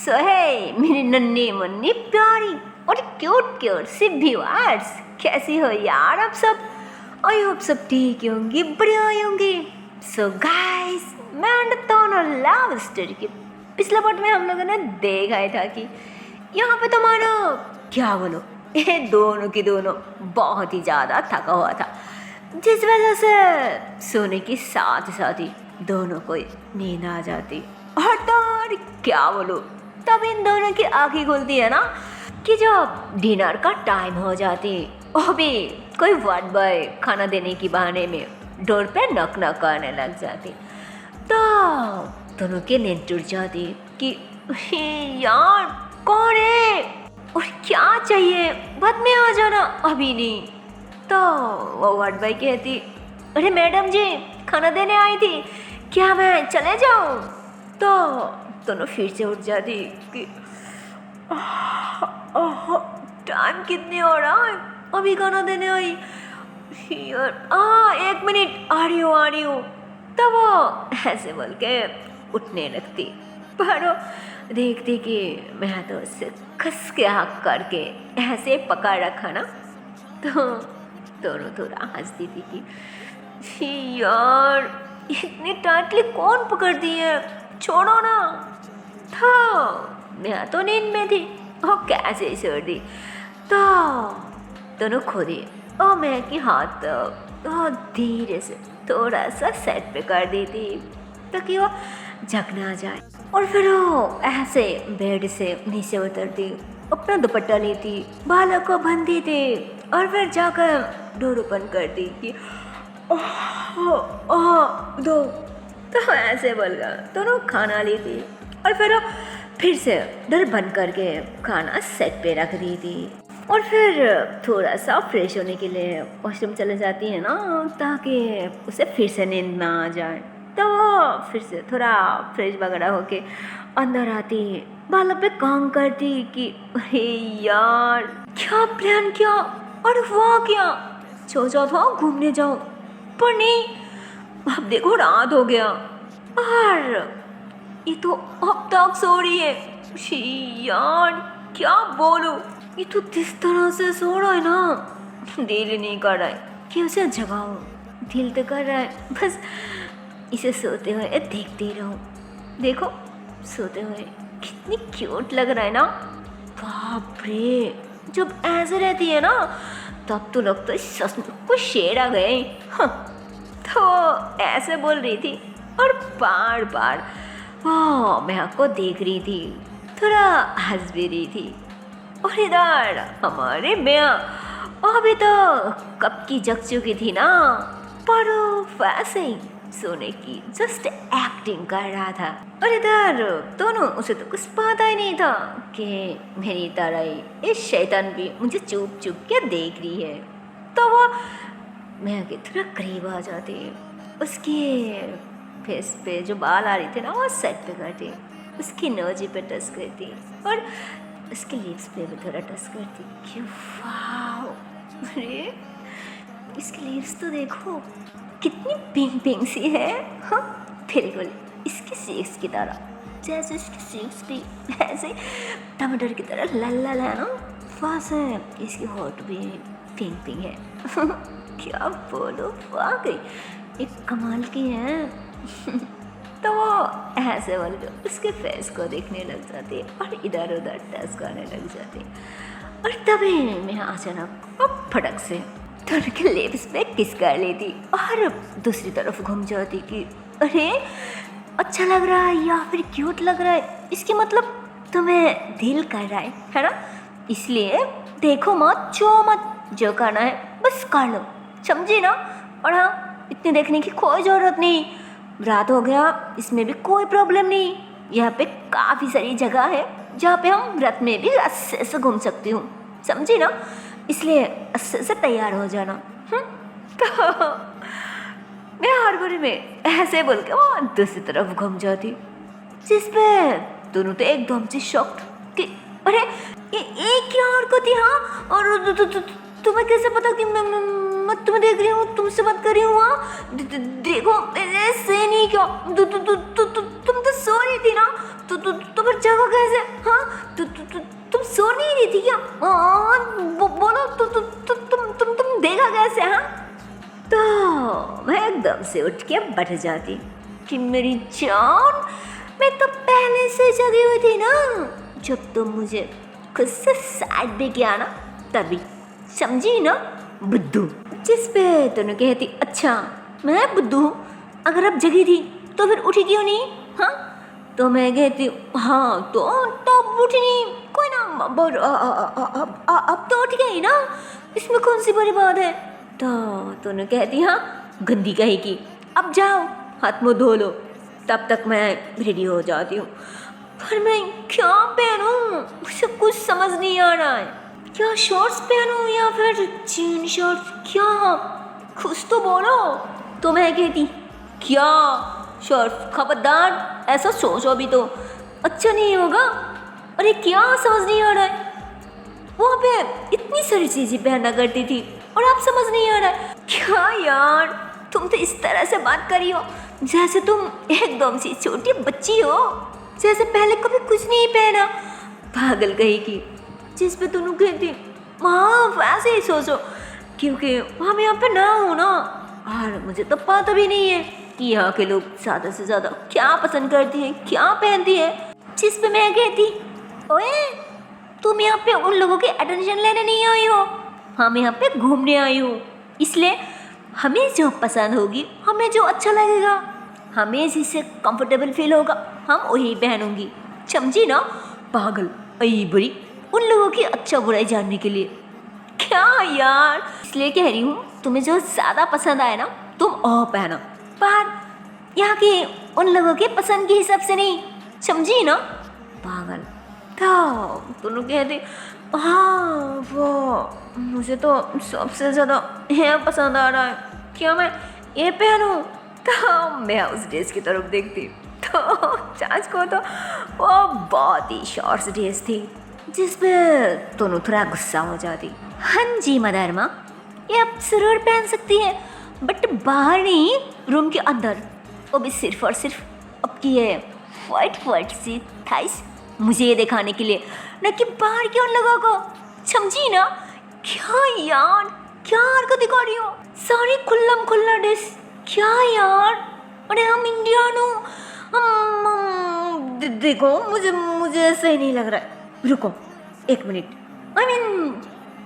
सो है मेरी नन्ही मुन्नी प्यारी और क्यूट क्यूट सी व्यूअर्स, कैसी हो यार आप सब? आई होप सब ठीक होंगी, बढ़िया होंगी। सो गाइस, मैं दोनों लव स्टोरी के पिछले पार्ट में हम लोगों ने देखा ही था कि यहाँ पे तो मानो क्या बोलो, ये दोनों की दोनों बहुत ही ज़्यादा थका हुआ था, जिस वजह से सोने के साथ साथ ही दोनों को नींद आ जाती। और तो और क्या बोलो, तब इन दोनों की आंखें खुलती है ना कि जब डिनर का टाइम हो जाती, वो भी कोई वार्ड बॉय खाना देने की बहाने में डोर पे नक नक करने लग जाती। तो दोनों की नींद टूट जाती कि यार कौन है और क्या चाहिए, बाद में आ जाना, अभी नहीं। तो वो वार्ड बॉय कहती, अरे मैडम जी खाना देने आई थी, क्या मैं चले जाऊँ? तो दोनों फिर से उठ जाती कि टाइम कितने हो रहा है, अभी खाना देने आई यार, 1 मिनट आ रही हूँ। तो वो ऐसे बोल के उठने लगती, पर वो देखती कि मैं तो उससे खस के हक करके ऐसे पकड़ रखा ना, तो दोनों थोड़ा हंसती थी कि यार इतनी टाइटली कौन पकड़ दी है, छोड़ो ना। तो मैं तो नींद में थी, वो कैसे छोड़ दी। तो दोनों खुद ही और मैं कि हाथ धीरे से थोड़ा सा सेट पे कर दी थी ताकि वो जग ना जाए। और फिर वो ऐसे बेड से नीचे उतरती, अपना दुपट्टा लेती, बालों को बांधती थी और फिर जाकर डोर ओपन करती कि दो। तो ऐसे बोल गया, दोनों खाना लेती और फिर से डोर बंद करके खाना सेट पे रख दी थी। और फिर थोड़ा सा फ्रेश होने के लिए वॉशरूम चले जाती है ना, ताकि उसे फिर से नींद ना आ जाए। तो वो फिर से थोड़ा फ्रेश वगैरह होके अंदर आती, बालों पे काम करती कि अरे यार क्या प्लान किया और हुआ क्या, सोचा था घूमने जाऊँ, पर नहीं, अब देखो रात हो गया और ये तो अब तक सो रही है। यार क्या बोलूं, ये तो जिस तरह से सो रहा है ना, दिल ही नहीं कर रहा है कि उसे जगाऊं। दिल तो कर रहा है बस इसे सोते हुए देखते ही रहूं। देखो सोते हुए कितनी क्यूट लग रहा है ना, बाप रे, जब ऐसे रहती है ना तब तो लगता है सच में कोई शेर आ गए। तो ऐसे बोल रही थी और बार बार मैं आपको देख रही थी, थोड़ा हंस भी रही थी। और इधर हमारे मियाँ अभी तो कब की जग चुकी थी ना, पर वैसे ही सोने की जस्ट एक्टिंग कर रहा था। और इधर दोनों उसे तो कुछ पता ही नहीं था कि मेरी तरह ही ये शैतान भी मुझे चुप चुप के देख रही है। तो वो मैं के थोड़ा करीब आ जाती, उसके फेस पे जो बाल आ रहे थे ना वो सेट पे करती, उसकी नोजी पे टच करती और उसके लिप्स पे भी थोड़ा टच करती कि वाह, अरे इसकी लिप्स तो देखो कितनी पिंक पिंक सी है। हाँ बिल्कुल इसकी सीक्स की तरह, जैसे इसकी सीक्स भी ऐसे टमाटर की तरह लाल लाल है ना, वैसे इसकी होठ भी पिंक पिंक है। क्या बोलो, वाकई एक कमाल की है। तो वो ऐसे बोल के उसके फेस को देखने लग जाती और इधर उधर टच करने लग जाती। और तभी मैं अचानक अब फटक से दोनों के लिप्स पे किस कर लेती और दूसरी तरफ घूम जाती कि अरे अच्छा लग रहा है या फिर क्यूट लग रहा है, इसकी मतलब तुम्हें दिल कर रहा है ना, इसलिए देखो मत, छो मत, जो करना है बस कर लो, समझी ना। और हाँ, इतने देखने की कोई ज़रूरत नहीं, रात हो गया इसमें भी कोई प्रॉब्लम नहीं, यहाँ पे काफ़ी सारी जगह है जहाँ पे हम रात में भी अच्छे से घूम सकती हूँ, समझी ना, इसलिए अच्छे से तैयार हो जाना। तो मैं हड़बड़ी में ऐसे बोल के वो दूसरी तरफ घूम जाती, जिस पे दोनों तो एकदम से शॉक्ड कि अरे ये क्या हरकत है। हाँ, और तुम्हें कैसे पता कि मैं तुम्हें देख रही हूँ, तुमसे बात कर रही हूँ। हाँ देखो ऐसे नहीं, क्या तुम तो सो रही थी ना, तो फिर जगह कैसे? हाँ तुम सो नहीं रही थी क्या? बोलो तुम देखा कैसे? हाँ तो मैं एकदम से उठ के बैठ जाती कि मेरी जान, मैं तो पहले से जगी हुई थी ना, जब तुम मुझे खुद से साइड दे के आना तभी, समझी ना बुद्धू? जिस पे तूने कहती अच्छा मैं बुद्धू हूँ, अगर अब जगी थी तो फिर उठी क्यों नहीं? हाँ तो मैं कहती हाँ तो तब उठी नहीं, कोई ना, अब तो उठ गई ना, इसमें कौन सी बड़ी बात है? तो तूने कहती हाँ गंदी कहेगी, अब जाओ हाथ मुँह धो लो, तब तक मैं रेडी हो जाती हूँ। पर मैं क्या पहनूं, मुझे कुछ समझ नहीं आ रहा है, क्या शॉर्ट्स पहनूं या फिर जीन शॉर्ट्स, क्या कुछ तो बोलो। तो मैं कहती क्या शॉर्ट्स, खबरदार ऐसा सोचो भी तो अच्छा नहीं होगा। अरे क्या समझ नहीं आ रहा है, वहाँ पे इतनी सारी चीज़ें पहना करती थी और आप समझ नहीं आ रहा है क्या? यार तुम तो इस तरह से बात करी हो जैसे तुम एकदम सी छोटी बच्ची हो, जैसे पहले कभी कुछ नहीं पहना। पागल कहेगी, जिस पे तुम कहती हाँ वैसे ही सोचो, क्योंकि हम यहाँ पे ना हो ना, और मुझे तो पता भी नहीं है कि यहाँ के लोग ज़्यादा से ज़्यादा क्या पसंद करती हैं, क्या पहनती हैं। जिस पे मैं कहती ओए तुम यहाँ पे उन लोगों की अटेंशन लेने नहीं आई हो, हम यहाँ पे घूमने आई हो, इसलिए हमें जो पसंद होगी, हमें जो अच्छा लगेगा, हमें जिससे कंफर्टेबल फील होगा, हम वही पहनूंगी, समझी ना? पागल अई बुरी, उन लोगों की अच्छा बुराई जानने के लिए। क्या यार, इसलिए कह रही हूँ तुम्हें जो ज़्यादा पसंद आए ना तुम वो पहनो, पर यहाँ के उन लोगों के पसंद के हिसाब से नहीं, समझी ना? पागल तो तुम कहती हाँ वो मुझे तो सबसे ज़्यादा ये पसंद आ रहा है, क्या मैं ये पहनूं? तो मैं उस ड्रेस की तरफ देखती तो चाच को तो वो बहुत ही शॉर्ट्स ड्रेस थी, जिस पे दोनों थोड़ा गुस्सा हो जाती। हाँ जी मदरमा, ये आप ज़रूर पहन सकती है, बट बाहर नहीं, रूम के अंदर, वो भी सिर्फ और सिर्फ आपकी ये वाइट सी थाइस मुझे ये दिखाने के लिए, न कि बाहर के उन लोगों को, समझी ना? क्या यार, क्या हरकत दिखा रही हो, सारी खुल्लम खुल्ला ड्रेस, क्या यार? अरे हम इंडियन हो, देखो मुझे ऐसा ही नहीं लग रहा है, रुको एक मिनट। आई मीन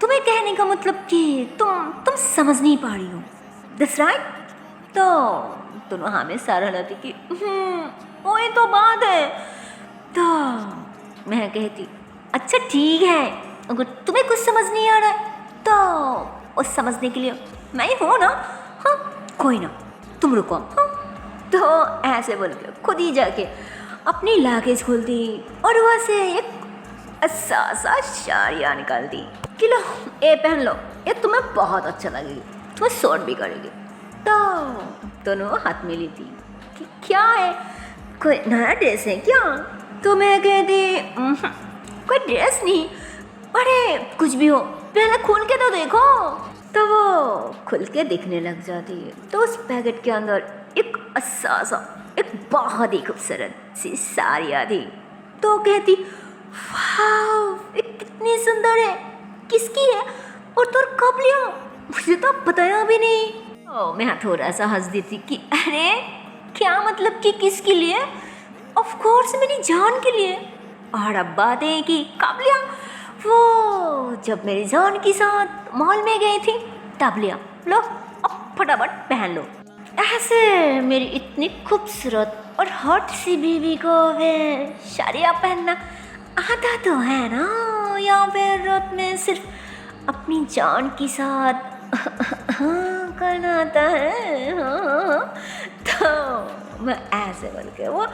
तुम्हें कहने का मतलब कि तुम समझ नहीं पा रही हो, दैट्स राइट? तो तुम हमें सारा लाती कि वही तो बात है। तो मैं कहती अच्छा ठीक है, अगर तुम्हें कुछ समझ नहीं आ रहा है तो उस समझने के लिए मैं ही हूँ ना। हाँ कोई ना, तुम रुको। हाँ तो ऐसे बोल के खुद ही जाके अपनी लागेज खोलती और वहाँ से एक अच्छा सा शारिया निकालती कि लो ये पहन लो, ये तुम्हें बहुत अच्छा लगेगी, तुम्हें सूट भी करेगी। तो दोनों हाथ में लेती कि क्या है, कोई नया ड्रेस है क्या? तो मैं कहती कोई ड्रेस नहीं, अरे कुछ भी हो, पहले खोल के तो देखो। तो वो खुल के दिखने लग जाती है, तो उस पैकेट के अंदर एक अच्छा सा एक बहुत ही खूबसूरत सी साड़ियाँ थी। तो कहती वाह ये कितनी सुंदर है, किसकी है और तो कब लिया, मुझे तो बताया भी नहीं। तो मैं थोड़ा सा हंस देती कि अरे क्या मतलब कि किसके लिए? ऑफ कोर्स मेरी जान के लिए। और अब बात है कि कब लिया? वो जब मेरी जान के साथ मॉल में गई थी तब लिया। लो अब फटाफट पहन लो। ऐसे मेरी इतनी खूबसूरत और हॉट सी बीवी को वे साड़ियाँ पहनना आता तो है ना, या फिर रात में सिर्फ अपनी जान के साथ करना आता है। तो मैं ऐसे बोल के वो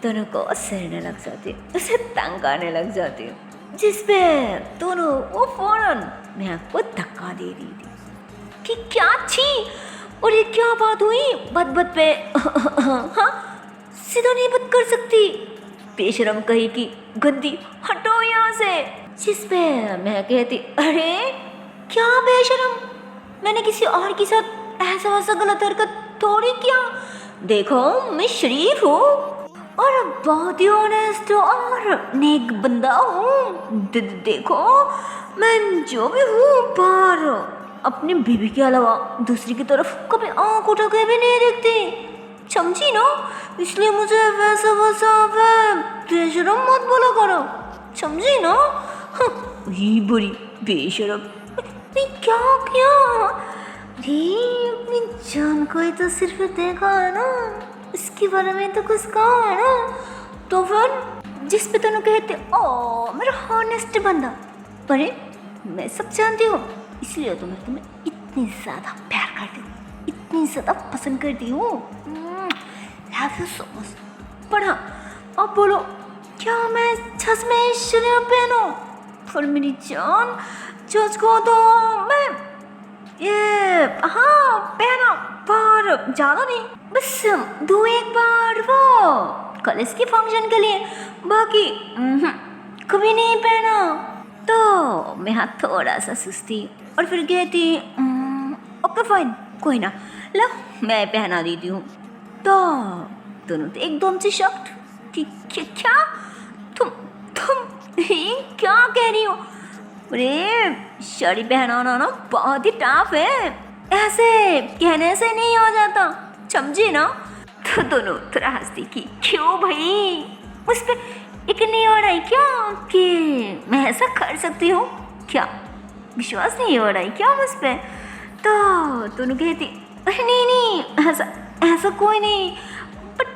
दोनों को सहने लग जाती, उसे तंग करने लग जाती, जिस पे दोनों वो फौरन मैं आपको धक्का दे रही थी कि क्या छी, और ये क्या बात हुई बद पे हाँ सीधा नहीं बात कर सकती, बेशरम कही कि गंदी हटो यहाँ से। जिस पे मैं कहती अरे क्या बेशरम, मैंने किसी और के साथ ऐसा वैसा गलत हरकत थोड़ी किया। देखो मैं शरीफ हूँ और बहुत ही ऑनेस्ट और नेक बंदा हूँ। देखो मैं जो भी हूँ पर अपनी बीवी के अलावा दूसरी की तरफ कभी आँख उठा के भी नहीं देखती, समझी ना? इसलिए मुझे वैसा वैसा बेशरम मत बोला करो, समझी ना? ये बुरी बेशरम नहीं, क्या क्या? अरे अपनी जान को ही तो सिर्फ देखा है ना, इसके बारे में तो कुछ कहा है ना। तो फिर जिस पे तुम कहते ओ मेरा हॉनेस्ट बंदा, अरे मैं सब जानती हूँ, इसलिए तो मैं तुम्हें इतनी ज़्यादा प्यार करती हूँ, इतनी ज़्यादा पसंद करती हूँ। Love you so much. पर हाँ अब बोलो, क्या मैं सच में शरीफ पहनूं? पर मेरी जान जज को तो मैं ये हाँ पहना, पर ज़्यादा नहीं, बस 2-1 बार वो कॉलेज के फंक्शन के लिए, बाकी कभी नहीं पहना। तो मैं हाथ थोड़ा सा सुस्ती और फिर कहती ओके फाइन, कोई ना, लो मैं पहना देती हूँ। तो दोनों तो एकदम से शॉक्ड कि क्या तुम क्या कह रही हो? अरे साड़ी पहनाना ना बहुत ही टफ है, ऐसे कहने से नहीं हो जाता, समझी ना? तो दोनों थोड़ा हंसती कि क्यों भाई, उस पर एक नहीं हो रहा है क्या कि मैं ऐसा कर सकती हूँ? क्या विश्वास नहीं हो रहा है क्या मुझ पर? तो दोनों कहती अरे नहीं नहीं ऐसा कोई नहीं, बट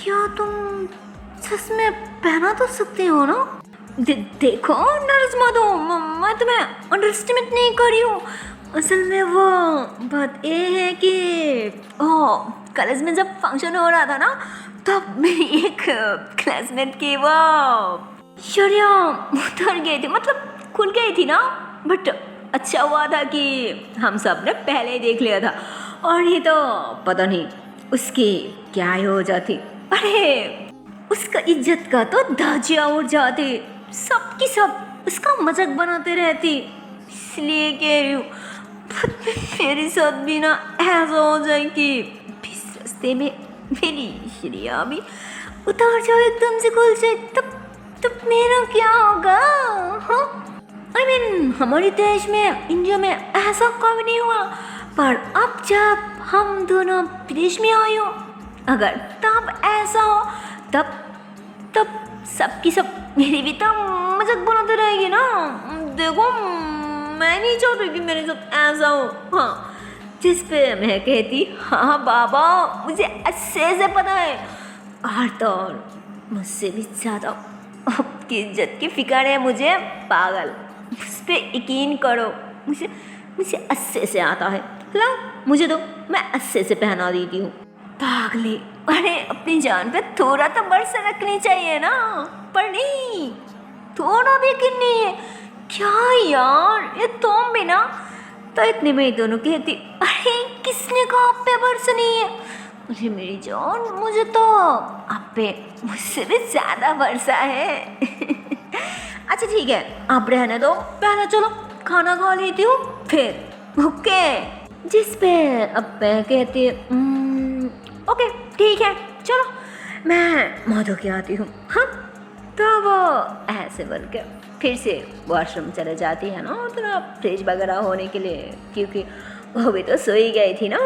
क्या तुम सच में पहना तो सकते हो ना? देखो नर्स मत हो, मैं तुम्हें अंडरस्टिमेट नहीं कर रही हूँ। असल में वो बात ये है कि कॉलेज में जब फंक्शन हो रहा था ना, तब मेरी एक क्लासमेट की वो शरिया उतर गई थी, मतलब खुल गई थी ना, बट अच्छा हुआ था कि हम सब ने पहले ही देख लिया था, और ये तो पता नहीं उसकी क्या ही हो जाती। अरे उसका इज्जत का तो धज्जियां उड़ जाती, सबकी सब उसका मजाक बनाते रहती, इसलिए कह रही हूँ मेरे साथ भी ना ऐसा हो जाए कि इस रास्ते में मेरी श्रेया भी उतार जाओ एकदम से खुल जाए, तब मेरा क्या होगा? हाँ I mean, हमारे देश में इंडिया में ऐसा कभी नहीं हुआ, पर अब जब हम दोनों विदेश में आए हो, अगर तब ऐसा हो तब सबकी सब मेरी भी तो मजाक बनाते रहेगी ना। देखो मैं नहीं चाहती कि मेरे साथ ऐसा हो। हाँ, जिस पे मैं कहती हाँ बाबा मुझे अच्छे से पता है, और तो और मुझसे भी ज़्यादा आपकी इज्जत की फिक्र है मुझे, पागल, उस पर यकीन करो, मुझे अच्छे से आता है। ला मुझे दो, मैं अच्छे से पहना देती हूँ। पागले, अरे अपनी जान पे थोड़ा तो भरोसा रखनी चाहिए ना, पर नहीं, थोड़ा भी यकीन नहीं है क्या यार, ये तुम भी ना। तो इतने में ही दोनों कहती अरे किसने कहा आप पे भरोसा नहीं है? अरे मेरी जान मुझे तो आप पे मुझसे भी ज़्यादा भरोसा है। अच्छा ठीक है आप रहने दो, पहले चलो खाना खा लेती हूँ फिर, ओके? जिस पे अब मैं कहती ओके ठीक है चलो मैं मधु के आती हूँ। हाँ तो वो ऐसे बोल के फिर से वॉशरूम चले जाती है ना, थोड़ा फ्रेश वगैरह होने के लिए, क्योंकि वो भी तो सोई गई थी ना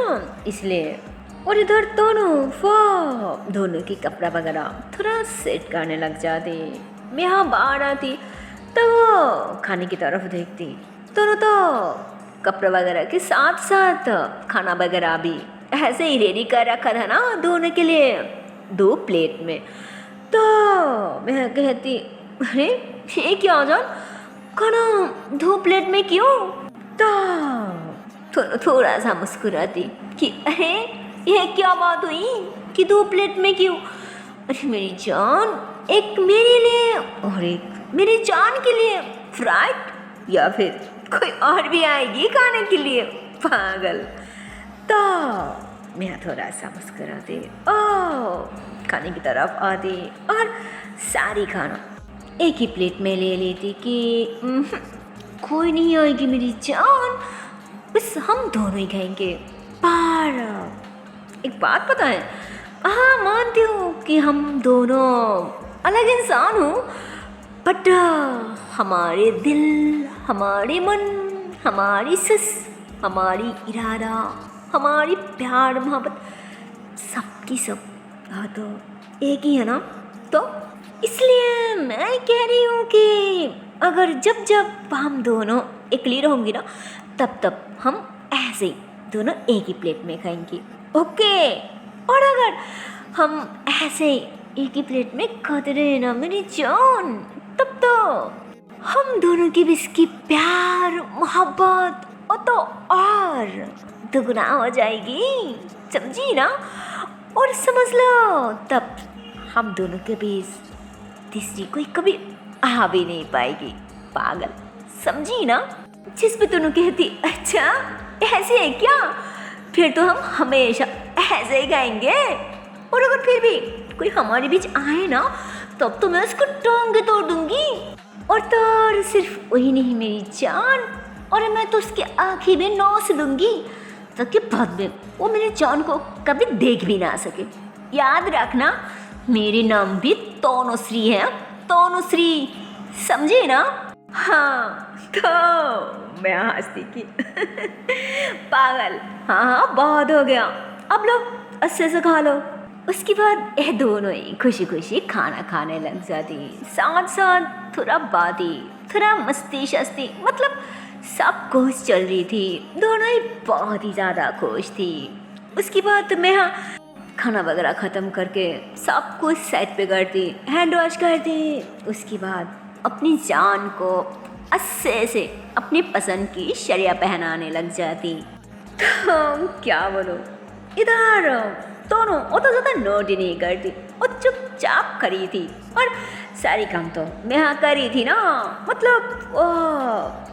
इसलिए। और इधर दोनों की कपड़ा वगैरह थोड़ा सेट करने लग जाती। मैं यहाँ बाहर आती तो वो खाने की तरफ देखती, दोनों तो कपड़ा वगैरह के साथ साथ खाना वगैरह भी ऐसे ही रेडी कर रखा था ना दोनों के लिए 2 प्लेट में। तो मैं कहती अरे ये क्या जान, खाना 2 प्लेट में क्यों? तो थोड़ा सा मुस्कुराती कि अरे ये क्या बात हुई कि 2 प्लेट में क्यों? अरे मेरी जान, एक मेरे लिए और एक मेरी जान के लिए, फ्राइड या फिर कोई और भी आएगी खाने के लिए, पागल। तो मैं थोड़ा सा मुस्कुराती खाने की तरफ आती और सारी खाना एक ही प्लेट में ले लेती कि कोई नहीं आएगी मेरी जान, बस हम दोनों ही खाएंगे। पर एक बात पता है, हाँ मानती हूँ कि हम दोनों अलग इंसान हो, बट हमारे दिल, हमारे मन, हमारी सस, हमारी इरादा, हमारी प्यार मोहब्बत, सबकी सब हाँ तो एक ही है ना। तो इसलिए मैं कह रही हूँ कि अगर जब जब हम दोनों अकेली रहूँगी ना, तब तब हम ऐसे ही दोनों एक ही प्लेट में खाएंगे, ओके। और अगर हम ऐसे ही एक ही प्लेट में खाते रहे ना मेरी जान, तब तो हम दोनों के बीच की प्यार मोहब्बत वो तो और दुगना हो जाएगी, समझी ना। और समझ लो तब हम दोनों के बीच तीसरी कोई कभी आ भी नहीं पाएगी, पागल, समझी ना। जिस पे दोनों कहती अच्छा ऐसे है क्या, फिर तो हम हमेशा ऐसे ही गाएंगे। और अगर फिर भी कोई हमारे बीच आए ना, तब तो मैं उसको टांगे तोड़ दूंगी। और तो सिर्फ वही नहीं मेरी जान, और मैं तो उसकी आँखें में नौच लूंगी, ताकि बाद में वो मेरी जान को कभी देख भी ना सके। याद रखना मेरे नाम भी तनुश्री है, तनुश्री, समझे ना। हाँ तो मैं हंसती की पागल, हाँ हाँ बहुत हो गया, अब लो अच्छे से खा लो। उसके बाद ये दोनों ही खुशी खुशी खाना खाने लग जाती, साथ साथ थोड़ा बाती, थोड़ा मस्ती शस्ती, मतलब सब कुछ चल रही थी। दोनों ही बहुत ही ज़्यादा खुश थी। उसके बाद मैं खाना वगैरह ख़त्म करके सब कुछ साइड पे करती, हैंड वॉश करती। उसके बाद अपनी जान को अच्छे से अपनी पसंद की शरिया पहनाने लग जाती। तो क्या बोलो, इधर दोनों वो तो ज़्यादा नोट ही नहीं करती, वो चुपचाप खड़ी थी। और सारी काम तो मैं करी थी ना, मतलब वो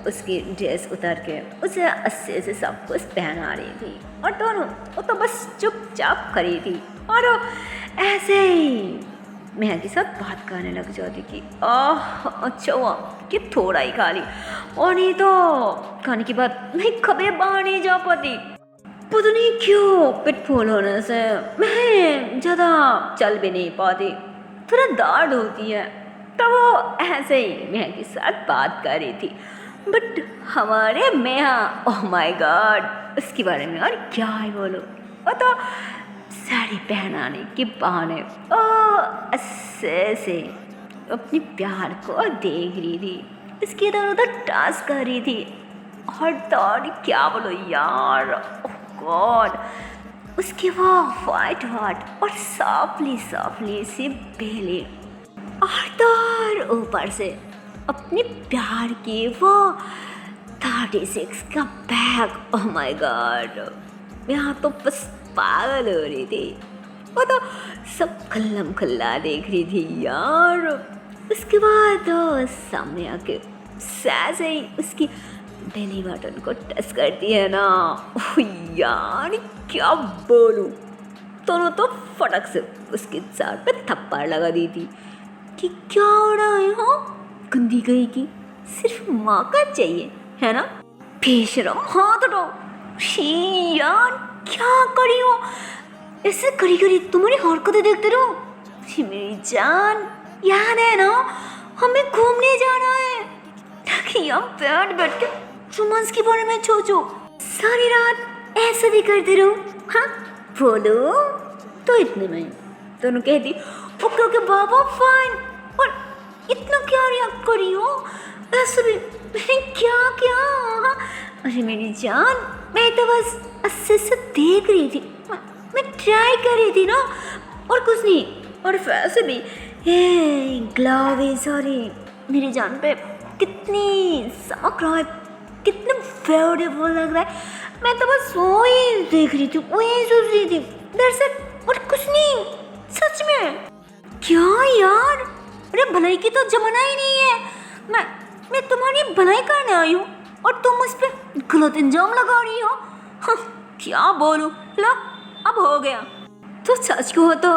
उसकी ड्रेस उतार के उसे अच्छे से सब कुछ पहना रही थी, और दोनों वो तो बस चुपचाप खड़ी थी। और ऐसे ही मैं के साथ बात करने लग जाती कि अच्छा हुआ कि थोड़ा ही खा ली, और नहीं तो खाने के बाद मैं कभी बाहर नहीं जा पाती। पता नहीं क्यों पेट फुल होने से मैं ज़्यादा चल भी नहीं पाती, थोड़ा दर्द होती है। तो वो ऐसे ही मेहा के साथ बात कर रही थी, बट हमारे मेहा, ओह माय गॉड, उसके बारे में और क्या ही बोलो। वो तो साड़ी पहनाने के बहाने अच्छे से अपनी प्यार को देख रही थी, इसके इधर उधर टास कर रही थी। और तो क्या बोलो यार, गॉड, उसके वो वाइट वाइट और सॉफ्टली सॉफ्टली सी बेले, और तो ऊपर से अपने प्यार की वो 36 का बैग, ओह माय गॉड, यहाँ तो बस पागल हो रही थी। वो तो सब खल्लम खल्ला देख रही थी यार। उसके बाद तो सामने आके ऐसे ही उसकी बेली बटन को टच करती है ना, ओह यार क्या बोलूं। दोनों तो फटक से उसके सर पे थप्पड़ लगा दी थी कि क्या हो रहा है, हाँ गंदी गई की, सिर्फ माँ का चाहिए है ना, बेशरम, हाथ उठाओ। शी यार क्या करी हो, ऐसे करी करी तुम्हारी हरकतें देखते रहो। मेरी जान, याद है ना हमें घूमने जाना है, ताकि हम बैठ बैठ के रोमांस के बारे में सोचो, सारी रात ऐसा भी करते रहो। हाँ बोलो। तो इतने में दोनों कहती ओके ओके बाबा फाइन, और इतना क्या रिएक्ट करी हो, ऐसे भी मैंने क्या क्या। हाँ? अरे मेरी जान, मैं तो बस अच्छे से देख रही थी, मैं ट्राई कर रही थी ना, और कुछ नहीं। और वैसे भी ये ग्लव सॉरी मेरी जान पे कितनी चमक रहा है, कितना ब्यूटीफुल लग रहा है। मैं तो बस वही देख रही थी, वही सोच रही थी, दरअसल और कुछ नहीं, सच में। क्या यार, अरे भलाई की तो जमाना ही नहीं है, मैं तुम्हारी भलाई करने आई हूँ और तुम उस पर गलत इंजाम लगा रही हो। हाँ, क्या बोलूँ, लो अब हो गया। तो सच को तो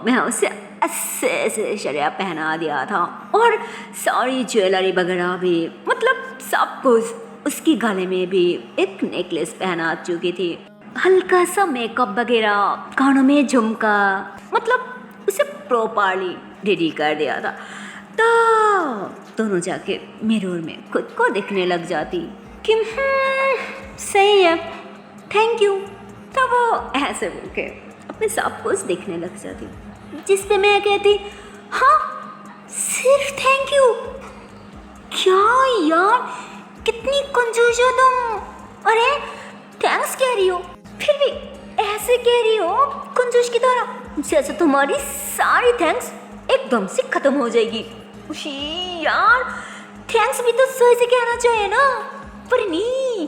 मैं उसे अच्छे से शरिया पहना दिया था, और सारी ज्वेलरी वगैरह भी, मतलब सब कुछ उसकी गले में भी एक नेकलेस पहना चुकी थी, हल्का सा मेकअप वगैरह, कानों में झुमका, मतलब उसे प्रॉपरली रेडी कर दिया था। तो दोनों जाके मिरर में खुद को देखने लग जाती कि सही है, थैंक यू। तो वो ऐसे बोल के अपने सब कुछ देखने लग जाती, जिस पे मैं कहती हाँ सिर्फ थैंक यू। क्या यार, कितनी कंजूस हो तुम। अरे थैंक्स कह रही हो, फिर भी ऐसे कह रही हो कंजूस की तरह, जैसे तुम्हारी सारी थैंक्स एकदम से खत्म हो जाएगी। यार थैंक्स भी तो सही से कहना चाहिए ना, पर नहीं।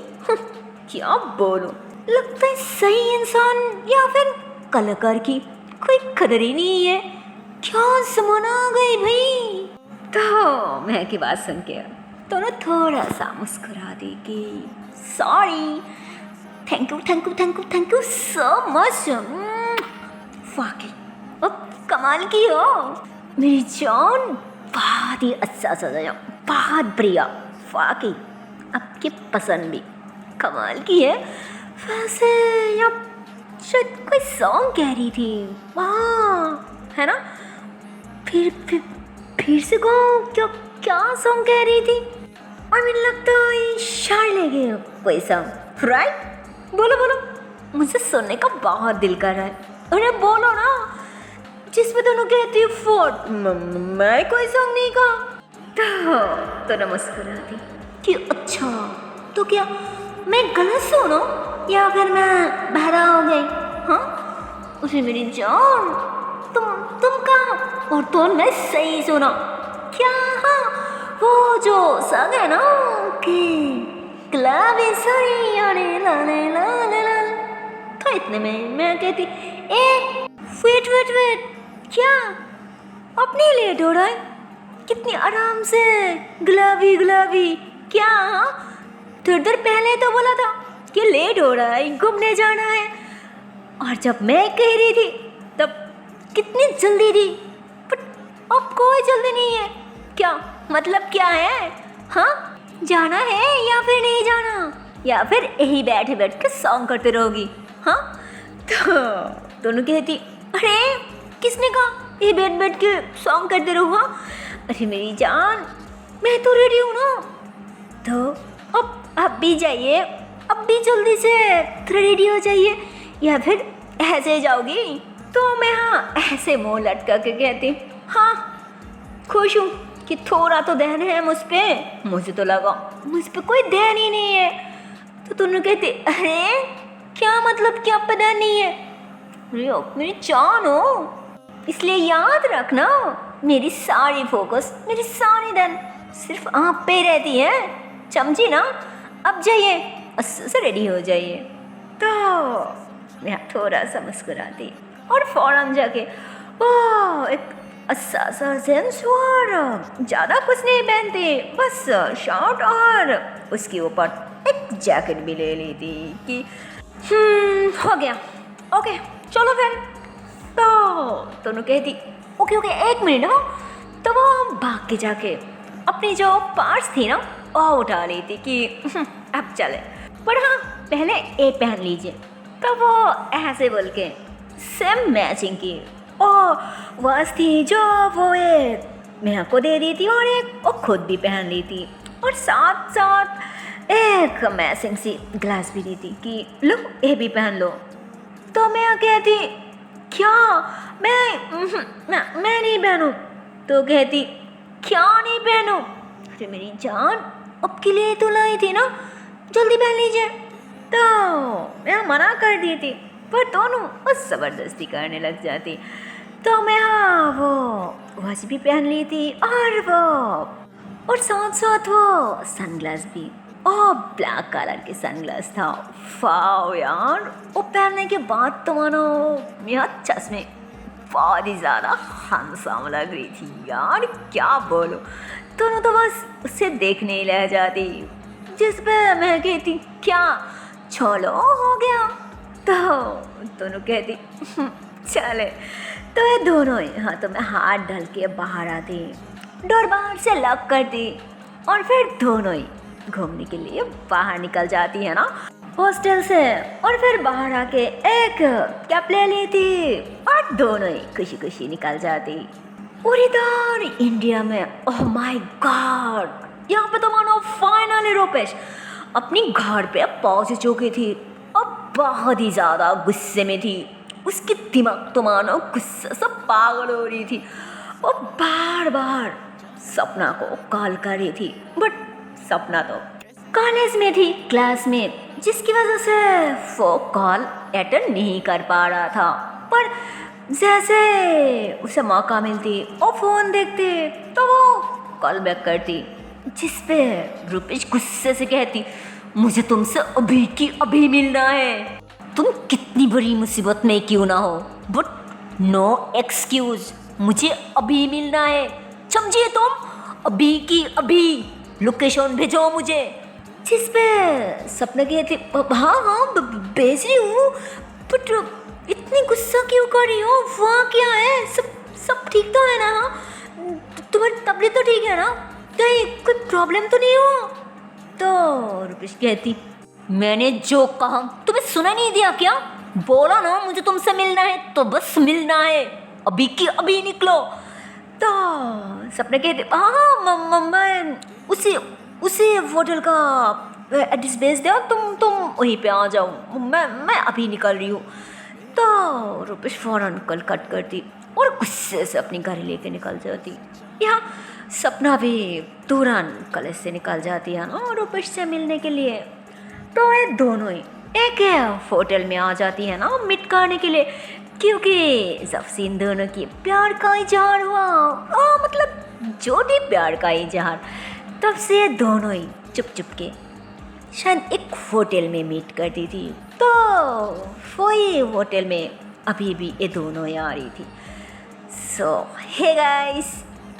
क्या बोलूं, लगता है सही इंसान या फिर कलाकार की कोई कदर ही नहीं है। क्या जमाना आ गई भाई। तो मैं की बात सुन के दोनों थोड़ा सा मुस्कुरा दी कि sorry, thank you thank you thank you thank you so much. वाकई अब कमाल की हो मेरी जान, बहुत ही अच्छा सजाया, बहुत बढ़िया, वाकई आपकी पसंद भी कमाल की है। वैसे अब शायद कोई सॉन्ग कह रही थी, वाह, है ना। फिर से कहो, क्या क्या सॉन्ग कह रही थी। और मुझे लगता है शार लगे कोई सॉन्ग, राइट। बोलो बोलो, मुझे सुनने का बहुत दिल कर रहा है। अरे बोलो ना, जिसमें दोनों कहती है फोर्ट। मैं कोई सॉन्ग नहीं कहा। तो मुस्कुरा दी कि अच्छा, तो क्या मैं गलत सुनो या फिर मैं बहरा हो गई। हाँ उसे मेरी जान, तुम कहा, और तो मैं सही सुना क्या। हाँ वो जो सॉन्ग है ना कि गुलाबी साड़ियाँ रे ला ला ला ला ला, तो इतने में मैं कहती वेट वेट वेट, क्या अपने लेट हो रहा है, कितनी आराम से गुलाबी गुलाबी। क्या थोड़ी देर पहले तो बोला था कि लेट हो रहा है, घूमने जाना है, और जब मैं कह रही थी तब कितनी जल्दी थी, बट अब कोई जल्दी नहीं है। क्या मतलब क्या है। हाँ जाना है या फिर नहीं जाना, या फिर यही बैठे बैठ के सॉन्ग करते रहोगी। हाँ तो दोनों कहती अरे किसने कहा ये बैठ बैठ के सॉन्ग करते रहुआ। अरे मेरी जान, मैं तो रेडी हूँ ना। तो अब भी जाइए, अब भी जल्दी से रेडी हो जाइए, या फिर ऐसे जाओगी। तो मैं हाँ ऐसे मुँह लटका के कहती हाँ खुश हूँ कि थोड़ा तो ध्यान है मुझ पे। मुझे तो लगा मुझ पे कोई ध्यान ही नहीं है। तो तुमने कहती अरे क्या मतलब क्या पे ध्यान नहीं है। अरे मेरी जान हो, इसलिए याद रखना मेरी सारी फोकस, मेरी सारी ध्यान सिर्फ आप पे रहती है, समझी ना। अब जाइए, अच्छे से रेडी हो जाइए। तो मैं थोड़ा सा मुस्कुराती और फौरन जाके ओह एक अच्छा सा जेंट्स वेयर, ज़्यादा कुछ नहीं पहनते, बस शर्ट और उसके ऊपर एक जैकेट भी ले ली थी कि हो गया, ओके चलो फिर। तो दोनों कहती ओके ओके एक मिनट हो। तो वो भाग के जाके अपनी जो पर्स थी ना वो उठा ली थी कि अब चले, पर हाँ पहले ये पहन लीजिए। तो वो ऐसे बोल के सेम मैचिंग की वास थी जो वो एक मैं को दे दी थी और एक वो खुद भी पहन ली थी, और साथ साथ एक मैचिंग सी ग्लास भी दी थी कि लो ये भी पहन लो। तो मैं कहती क्या मैं नहीं पहनूं। तो कहती क्या नहीं पहनूं। अरे मेरी जान, अब के लिए तो लाई थी ना, जल्दी पहन लीजिए। तो मैं मना कर दी थी, पर दोनों बस ज़बरदस्ती करने लग जाती। तो मैं हाँ वो वॉच भी पहन ली थी और साथ साथ वो सनग्लास भी, और ब्लैक कलर के सनग्लास था। वाओ यार, वो पहनने के बाद तो मानो मेरा चश्मे बहुत ही ज़्यादा हैंडसम लग रही थी यार, क्या बोलूं। दोनों तो बस उससे देखने ही रह जाती, जिस पे मैं कहती क्या चलो हो गया। तो दोनों कहती चले। तो ये दोनों ही हाथों में हाथ डाल के बाहर आती, डोर बाहर से लॉक करती, और फिर दोनों ही घूमने के लिए बाहर निकल जाती है ना हॉस्टल से, और फिर बाहर आके एक कैप ले लेती और दोनों ही खुशी खुशी निकल जाती। और इधर इंडिया में ओह माय गॉड, यहाँ पे तो मानो फाइनली रूपेश अपनी घर पे पहुंच चुकी थी। अब बहुत ही ज़्यादा गुस्से में थी, उसकी दिमाग तो मानो गुस्से से पागल हो रही थी। वो बार बार सपना को कॉल कर रही थी, बट सपना तो कॉलेज में थी, क्लास में, जिसकी वजह से वो कॉल अटेंड नहीं कर पा रहा था। पर जैसे उसे मौका मिलती और फ़ोन देखते तो वो कॉल बैक करती, जिस पे रूपेश गुस्से से कहती, मुझे तुमसे अभी की अभी मिलना है, तुम कितनी बड़ी मुसीबत में क्यों ना हो, बट नो एक्सक्यूज, मुझे अभी मिलना है, समझिए तुम, अभी की अभी लोकेशन भेजो मुझे। जिस पे सपना कहती, हाँ हाँ भेज रही हूँ, बट इतनी गुस्सा क्यों कर रही हो, वहाँ क्या है, सब ठीक तो है ना, तुम्हारी तबीयत तो ठीक है ना, कहीं कोई प्रॉब्लम तो नहीं हो। तो रूपेश कहती, मैंने जो कहा तुम्हें सुना नहीं दिया क्या, बोला ना मुझे तुमसे मिलना है तो बस मिलना है, अभी की अभी निकलो। तो सपना कहती, हाँ मैं उसी होटल का एड्रेस भेज दो, तुम वहीं पे आ जाओ, मैं अभी निकल रही हूँ। तो रूपेश फ़ौरन कॉल कट करती और गुस्से से अपनी गाड़ी लेके निकल जाती। यहाँ सपना भी तुरंत कॉलेज से निकल जाती है ना रूपेश से मिलने के लिए। तो ये दोनों ही एक होटल में आ जाती है ना मीट करने के लिए, क्योंकि जब से इन दोनों की प्यार का इजहार हुआ, मतलब जो भी प्यार का इजहार, तब से ये दोनों ही चुप चुप के शायद एक होटल में मीट करती थी। तो वही होटल में अभी भी ये दोनों ही आ रही थी। सो हे गाइस,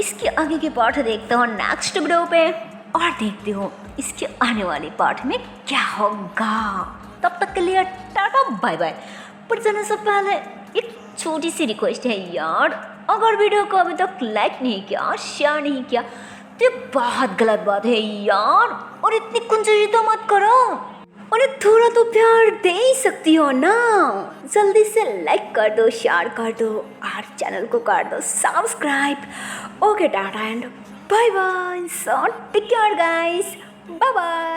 इसके आगे के पार्ट देखते हो नेक्स्ट वीडियो पे, और देखते हो इसके आने वाले पार्ट में क्या होगा। तब तक के लिए टाटा बाय बाय। पर जाने से पहले एक छोटी सी रिक्वेस्ट है यार, अगर वीडियो को अभी तक लाइक नहीं किया, शेयर नहीं किया, तो ये बहुत गलत बात है यार, और इतनी कंजूसी तो मत करो, और थोड़ा तो प्यार दे ही सकती हो ना। जल्दी से लाइक कर दो, शेयर कर दो, और चैनल को कर दो subscribe. Okay tata and bye bye, so take care guys, bye bye.